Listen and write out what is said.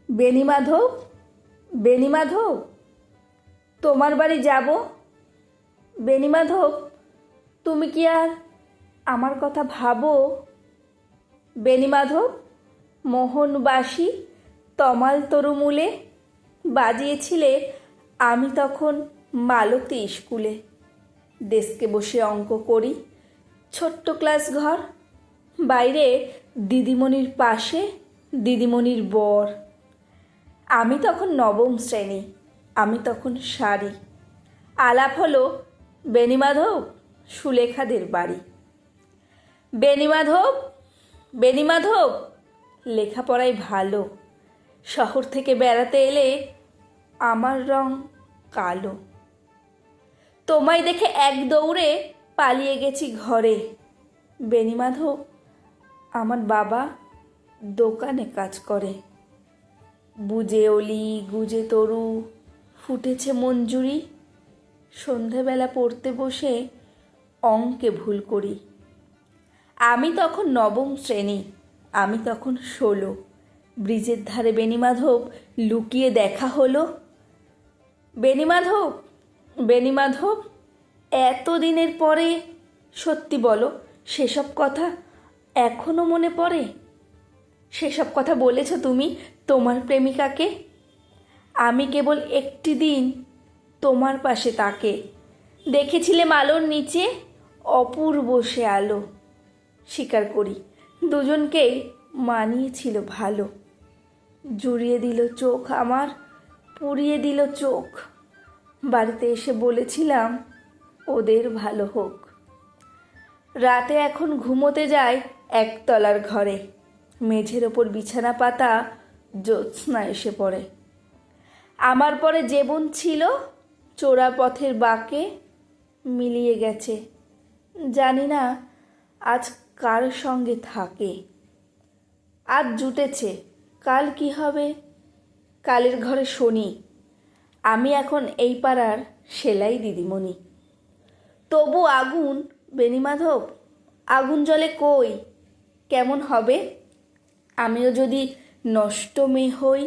বেণীমাধব, বেণীমাধব, তোমার বাড়ি যাব। বেণীমাধব, তুমি কি আর আমার কথা ভাবো? বেণীমাধব, মোহনবাসী তমাল তরুমূলে বাজিয়েছিলে আমি তখন মালতী স্কুলে। ডেস্কে বসে অঙ্ক করি, ছোট্ট ক্লাস ঘর, বাইরে দিদিমণির পাশে দিদিমণির বর। আমি তখন নবম শ্রেণী, আমি তখন শাড়ি। আলাপ হলো বেণীমাধব সুলেখাদের বাড়ি। বেণীমাধব, বেণীমাধব, লেখাপড়ায় ভালো, শহর থেকে বেড়াতে এলে আমার রং কালো। তোমায় দেখে এক দৌড়ে পালিয়ে গেছি ঘরে। বেণীমাধব, আমার বাবা দোকানে কাজ করে। বুজে অলি গুজে তরু ফুটেছে মঞ্জুরি, সন্ধেবেলা পড়তে বসে অঙ্কে ভুল করি। আমি তখন নবম শ্রেণী, আমি তখন 16। ব্রিজের ধারে বেণীমাধব লুকিয়ে দেখা হলো। বেণীমাধব, বেণীমাধব, এত দিনের পরে সত্যি বলো, সেসব কথা এখনো মনে পড়ে? সেসব কথা বলেছ তুমি তোমার প্রেমিকাকে? আমি কেবল একটি দিন তোমার পাশে তাকে দেখেছিলাম আলোর নিচে, অপূর্ব সে আলো। স্বীকার করি দুজনকেই মানিয়েছিল ভালো। জুড়িয়ে দিল চোখ আমার, পুড়িয়ে দিল চোখ। বাড়িতে এসে বলেছিলাম ওদের ভালো হোক। রাতে এখন ঘুমোতে যায় একতলার ঘরে, মেঝের ওপর বিছানা পাতা, জ্যোৎস্না এসে পড়ে। আমার পরে যে বোন ছিল চোরা পথের বাঁকে মিলিয়ে গেছে, জানি না আজ কার সঙ্গে থাকে। আজ জুটেছে, কাল কি হবে? কালের ঘরে শনি, আমি এখন এই পাড়ার সেলাই দিদিমণি। তবু আগুন বেণীমাধব, আগুন জ্বলে কই? কেমন হবে আমিও যদি নষ্ট মেয়ে হই?